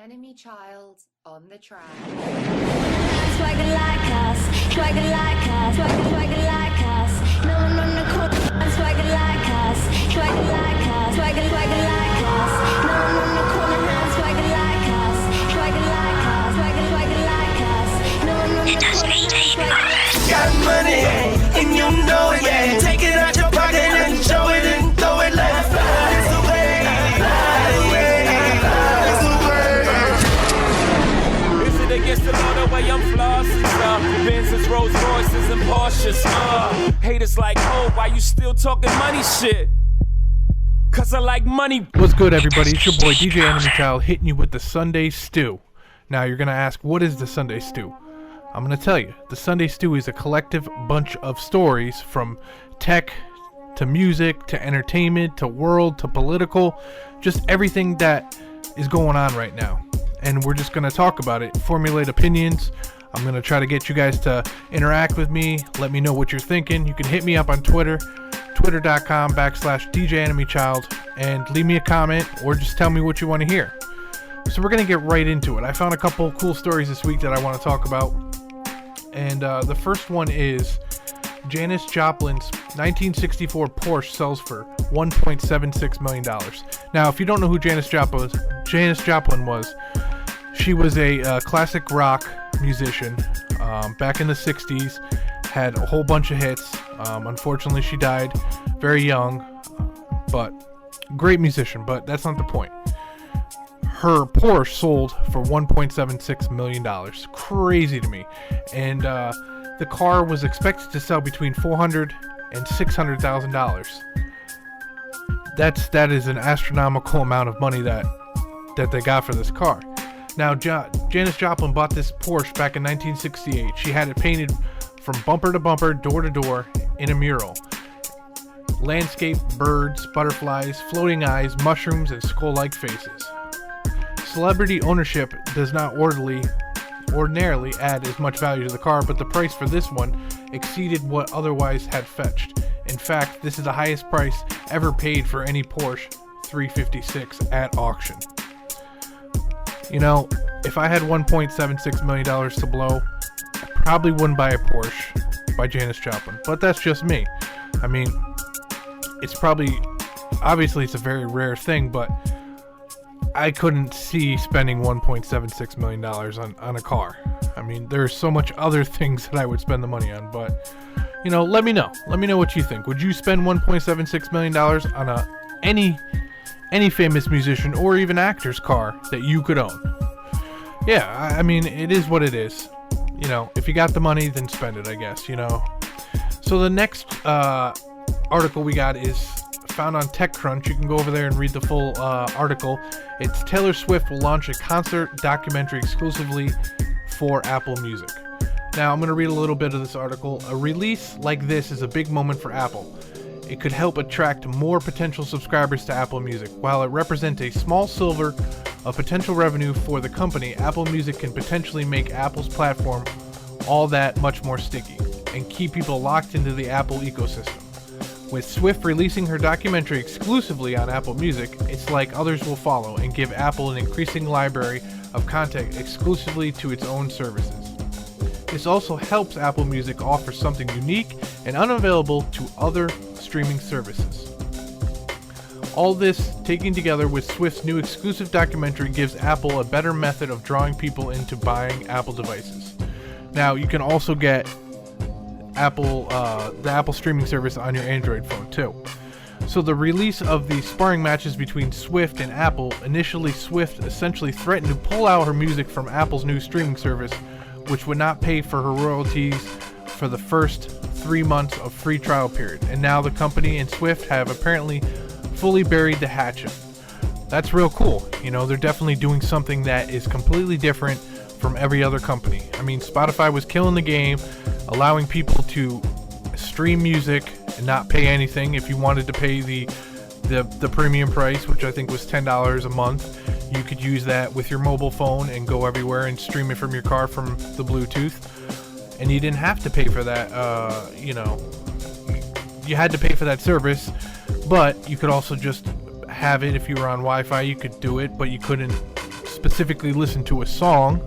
Enemy child on the track. Swagger like us, swagger like us, swagger like us. No one on the corner, swagger like us, swagger like us, swagger like us. No one on the corner, swagger like us, swagger like us, swagger like us. No one on the corner, swagger like us. Got money, and you know it, yeah. Take it out your pocket and show it and throw it like fly. It's the way, it's the way. Is it against the law the way I'm flossing? Benzes, Rolls Royces, and Porsches. Haters like, oh, why you still talking money shit? Cause I like money. What's good, everybody? It's your boy DJ Enemy Child hitting you with the Sunday Stew. Now you're gonna ask, what is the Sunday Stew? I'm gonna tell you. The Sunday Stew is a collective bunch of stories from tech to music to entertainment to world to political, just everything that is going on right now. And we're just gonna talk about it, formulate opinions. I'm gonna try to get you guys to interact with me, let me know what you're thinking. You can hit me up on Twitter, twitter.com/DJ Enemy Child, and leave me a comment or just tell me what you want to hear. So we're gonna get right into it. I found a couple cool stories this week that I want to talk about. And the first one is Janis Joplin's 1964 Porsche sells for $1.76 million. Now, if you don't know who Janis Joplin was, she was a classic rock musician back in the 60s, had a whole bunch of hits. Unfortunately, she died very young, but great musician, but that's not the point. Her Porsche sold for $1.76 million. Crazy to me. And the car was expected to sell between $400,000 and $600,000. That is an astronomical amount of money that they got for this car. Now, Janis Joplin bought this Porsche back in 1968. She had it painted from bumper to bumper, door to door, in a mural. Landscape, birds, butterflies, floating eyes, mushrooms, and skull-like faces. Celebrity ownership does not ordinarily add as much value to the car, but the price for this one exceeded what otherwise had fetched. In fact, this is the highest price ever paid for any Porsche 356 at auction. You know, if I had $1.76 million to blow, I probably wouldn't buy a Porsche by Janis Joplin, but that's just me. I mean, obviously it's a very rare thing, but I couldn't see spending $1.76 million on a car. I mean, there's so much other things that I would spend the money on, but, you know, let me know. Let me know what you think. Would you spend $1.76 million on any famous musician or even actor's car that you could own? Yeah, I mean, it is what it is. You know, if you got the money, then spend it, I guess, you know. So the next article we got is found on TechCrunch. You can go over there and read the full article. It's Taylor Swift will launch a concert documentary exclusively for Apple Music. Now, I'm going to read a little bit of this article. A release like this is a big moment for Apple. It could help attract more potential subscribers to Apple Music. While it represents a small sliver of potential revenue for the company, Apple Music can potentially make Apple's platform all that much more sticky and keep people locked into the Apple ecosystem. With Swift releasing her documentary exclusively on Apple Music, it's like others will follow and give Apple an increasing library of content exclusively to its own services. This also helps Apple Music offer something unique and unavailable to other streaming services. All this taken together with Swift's new exclusive documentary gives Apple a better method of drawing people into buying Apple devices. Now, you can also get the Apple streaming service on your Android phone too. So the release of the sparring matches between Swift and Apple, initially Swift essentially threatened to pull out her music from Apple's new streaming service, which would not pay for her royalties for the first 3 months of free trial period. And now the company and Swift have apparently fully buried the hatchet. That's real cool. You know, they're definitely doing something that is completely different from every other company. I mean, Spotify was killing the game, allowing people to stream music and not pay anything. If you wanted to pay the premium price, which I think was $10 a month, you could use that with your mobile phone and go everywhere and stream it from your car from the Bluetooth. And you didn't have to pay for that. You had to pay for that service, but you could also just have it if you were on Wi-Fi. You could do it, but you couldn't specifically listen to a song.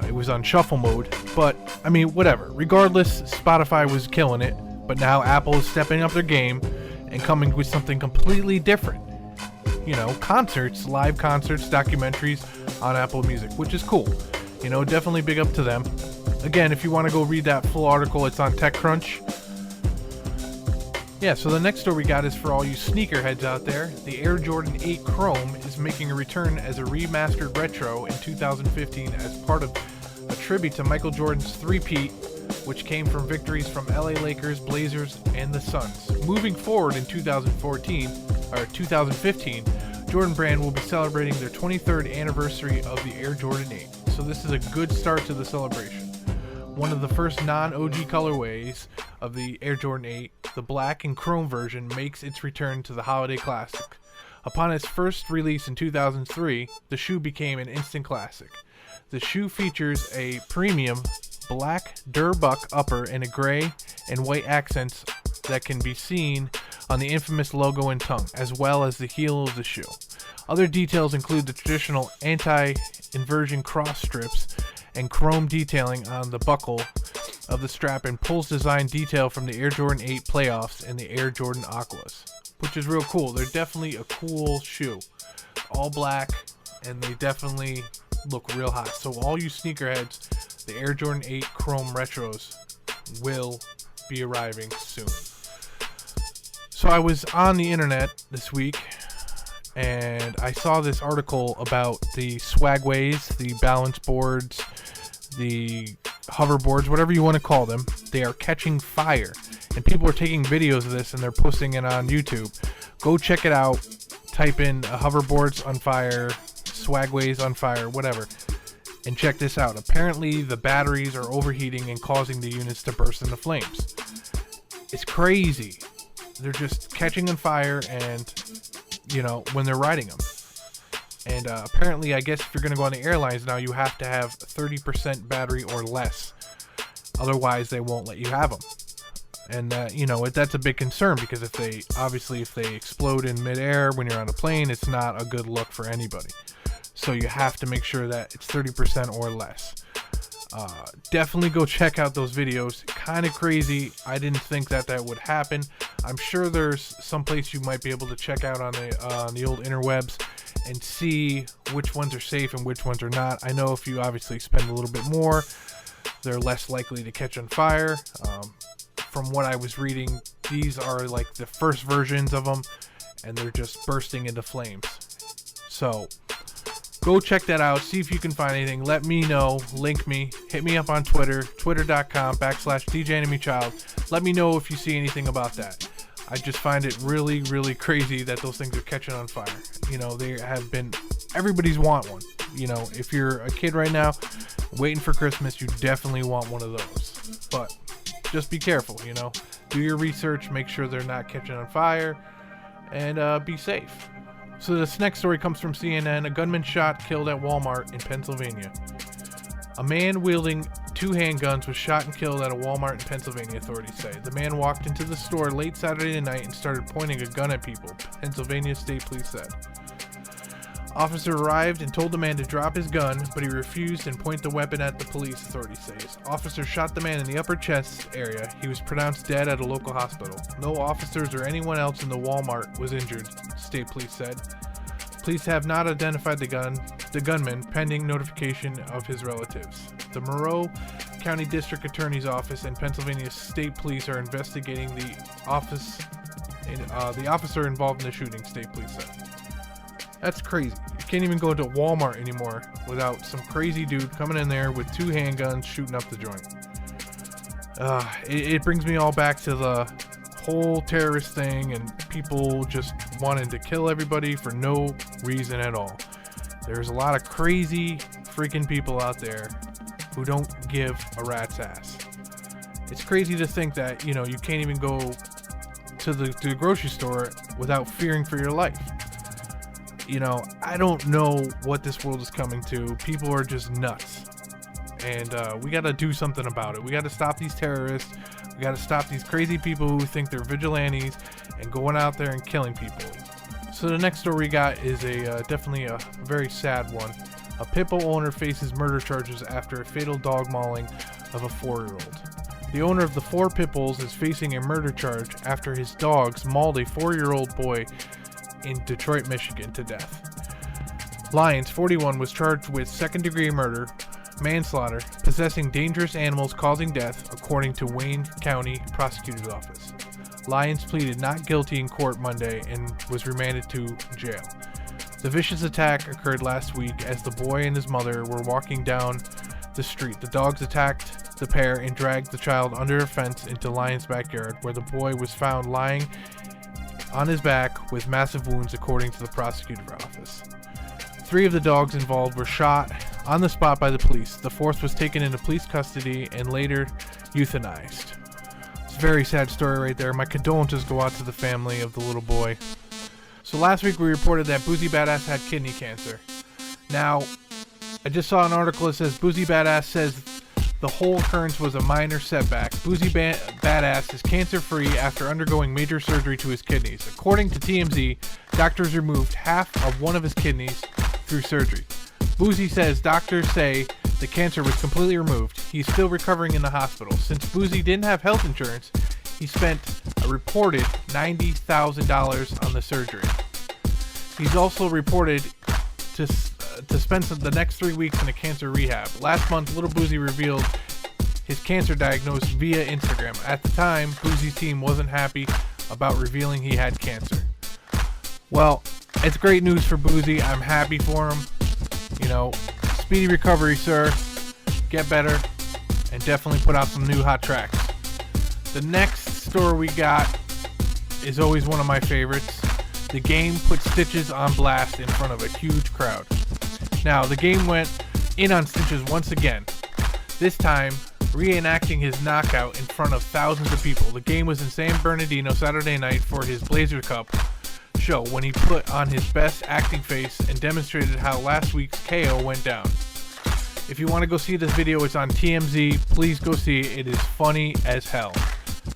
It was on shuffle mode, but I mean, whatever. Regardless, Spotify was killing it, but now Apple is stepping up their game and coming with something completely different. You know, concerts, live concerts, documentaries on Apple Music, which is cool. You know, definitely big up to them. Again, if you want to go read that full article, it's on TechCrunch. Yeah, so the next story we got is for all you sneakerheads out there. The Air Jordan 8 Chrome is making a return as a remastered retro in 2015 as part of a tribute to Michael Jordan's three-peat, which came from victories from LA Lakers, Blazers, and the Suns. Moving forward in 2015, Jordan Brand will be celebrating their 23rd anniversary of the Air Jordan 8. So this is a good start to the celebration. One of the first non-OG colorways of the Air Jordan 8, the black and chrome version, makes its return to the holiday classic. Upon its first release in 2003, the shoe became an instant classic. The shoe features a premium black Durbuck upper and a gray and white accents that can be seen on the infamous logo and tongue, as well as the heel of the shoe. Other details include the traditional anti-inversion cross strips and chrome detailing on the buckle of the strap and pulls design detail from the Air Jordan 8 Playoffs and the Air Jordan Aquas, which is real cool. They're definitely a cool shoe. All black, and they definitely look real hot. So all you sneakerheads, the Air Jordan 8 Chrome Retros will be arriving soon. So I was on the internet this week, and I saw this article about the Swagways, the balance boards, the hoverboards, whatever you want to call them. They are catching fire, and people are taking videos of this and they're posting it on YouTube. Go check it out. Type in hoverboards on fire, Swagways on fire, whatever, and check this out. Apparently the batteries are overheating and causing the units to burst into flames. It's crazy. They're just catching on fire, and you know, when they're riding them. And apparently, I guess if you're going to go on the airlines now, you have to have 30% battery or less. Otherwise, they won't let you have them. And, you know, that's a big concern, because if they explode in midair when you're on a plane, it's not a good look for anybody. So you have to make sure that it's 30% or less. Definitely go check out those videos. Kind of crazy. I didn't think that would happen. I'm sure there's some place you might be able to check out on the old interwebs and see which ones are safe and which ones are not. I know if you obviously spend a little bit more, they're less likely to catch on fire. From what I was reading, these are like the first versions of them, and they're just bursting into flames. So go check that out. See if you can find anything. Let me know. Link me. Hit me up on Twitter. Twitter.com/DJEnemyChild. Let me know if you see anything about that. I just find it really, really crazy that those things are catching on fire. You know, they have been... Everybody's want one. You know, if you're a kid right now waiting for Christmas, you definitely want one of those. But just be careful, you know. Do your research. Make sure they're not catching on fire. And be safe. So this next story comes from CNN. A gunman shot, killed at Walmart in Pennsylvania. A man wielding 2 handguns was shot and killed at a Walmart in Pennsylvania, authorities say. The man walked into the store late Saturday night and started pointing a gun at people, Pennsylvania State Police said. Officer arrived and told the man to drop his gun, but he refused and pointed the weapon at the police, authorities say. Officer shot the man in the upper chest area. He was pronounced dead at a local hospital. No officers or anyone else in the Walmart was injured, state police said. Police have not identified the gunman, pending notification of his relatives. The Monroe County District Attorney's Office and Pennsylvania State Police are investigating the officer involved in the shooting, state police said. That's crazy. You can't even go to Walmart anymore without some crazy dude coming in there with 2 handguns shooting up the joint. It brings me all back to the whole terrorist thing and people just wanting to kill everybody for no reason at all. There's a lot of crazy freaking people out there who don't give a rat's ass. It's crazy to think that, you know, you can't even go to the grocery store without fearing for your life. You know, I don't know what this world is coming to. People are just nuts. And we got to do something about it. We got to stop these terrorists. We got to stop these crazy people who think they're vigilantes and going out there and killing people. So the next story we got is definitely a very sad one. A pit bull owner faces murder charges after a fatal dog mauling of a 4-year-old. The owner of the 4 pit bulls is facing a murder charge after his dogs mauled a 4-year-old boy in Detroit, Michigan to death. Lyons, 41, was charged with second-degree murder, manslaughter, possessing dangerous animals causing death, according to Wayne County Prosecutor's Office. Lyons pleaded not guilty in court Monday and was remanded to jail. The vicious attack occurred last week as the boy and his mother were walking down the street. The dogs attacked the pair and dragged the child under a fence into Lyons' backyard, where the boy was found lying on his back with massive wounds, according to the prosecutor's office. 3 of the dogs involved were shot on the spot by the police. The 4th was taken into police custody and later euthanized. It's a very sad story right there. My condolences go out to the family of the little boy. So last week we reported that Boozy Badass had kidney cancer. Now, I just saw an article that says Boozy Badass says the whole occurrence was a minor setback. Boozy Badass is cancer-free after undergoing major surgery to his kidneys. According to TMZ, doctors removed half of one of his kidneys through surgery. Boozy says doctors say the cancer was completely removed. He's still recovering in the hospital. Since Boozy didn't have health insurance, he spent a reported $90,000 on the surgery. He's also reported to spend the next 3 weeks in a cancer rehab. Last month, Little Boozy revealed his cancer diagnosis via Instagram. At the time, Boozy's team wasn't happy about revealing he had cancer. Well, it's great news for Boozy. I'm happy for him. You know, speedy recovery, sir. Get better. And definitely put out some new hot tracks. The next story we got is always one of my favorites. The game put Stitches on blast in front of a huge crowd. Now, the game went in on Stitches once again. This time, reenacting his knockout in front of thousands of people. The game was in San Bernardino Saturday night for his Blazer Cup show when he put on his best acting face and demonstrated how last week's KO went down. If you want to go see this video, it's on TMZ. Please go see it. It is funny as hell.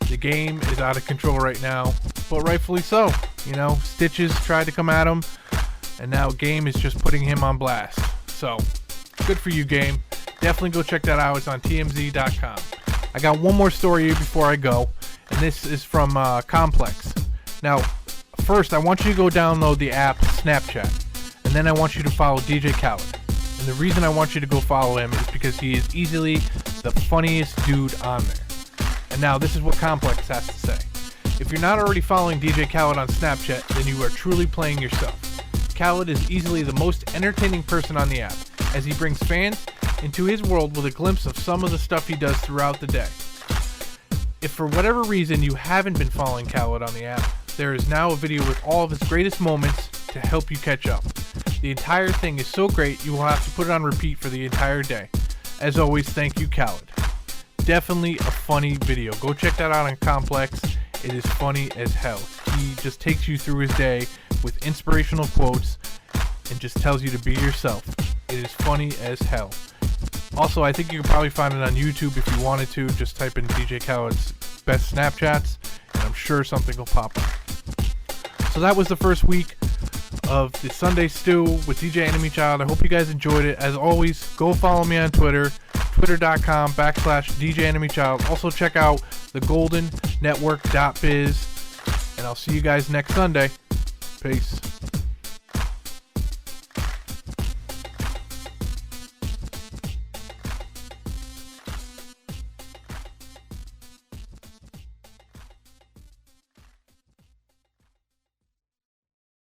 The game is out of control right now, but rightfully so. You know, Stitches tried to come at him, and now Game is just putting him on blast. So, good for you, Game. Definitely go check that out. It's on TMZ.com. I got one more story here before I go, and this is from Complex. Now, first, I want you to go download the app Snapchat, and then I want you to follow DJ Khaled. And the reason I want you to go follow him is because he is easily the funniest dude on there. And now, this is what Complex has to say. If you're not already following DJ Khaled on Snapchat, then you are truly playing yourself. Khaled is easily the most entertaining person on the app, as he brings fans into his world with a glimpse of some of the stuff he does throughout the day. If for whatever reason you haven't been following Khaled on the app, there is now a video with all of his greatest moments to help you catch up. The entire thing is so great you will have to put it on repeat for the entire day. As always, thank you, Khaled. Definitely a funny video. Go check that out on Complex. It is funny as hell. He just takes you through his day with inspirational quotes and just tells you to be yourself. It is funny as hell. Also, I think you can probably find it on YouTube if you wanted to. Just type in DJ Khaled's best Snapchats, and I'm sure something will pop up. So that was the first week of the Sunday Stew with DJ Enemy Child. I hope you guys enjoyed it. As always, go follow me on Twitter, twitter.com/DJ Enemy Child. Also check out thegoldennetwork.biz, and I'll see you guys next Sunday. Peace.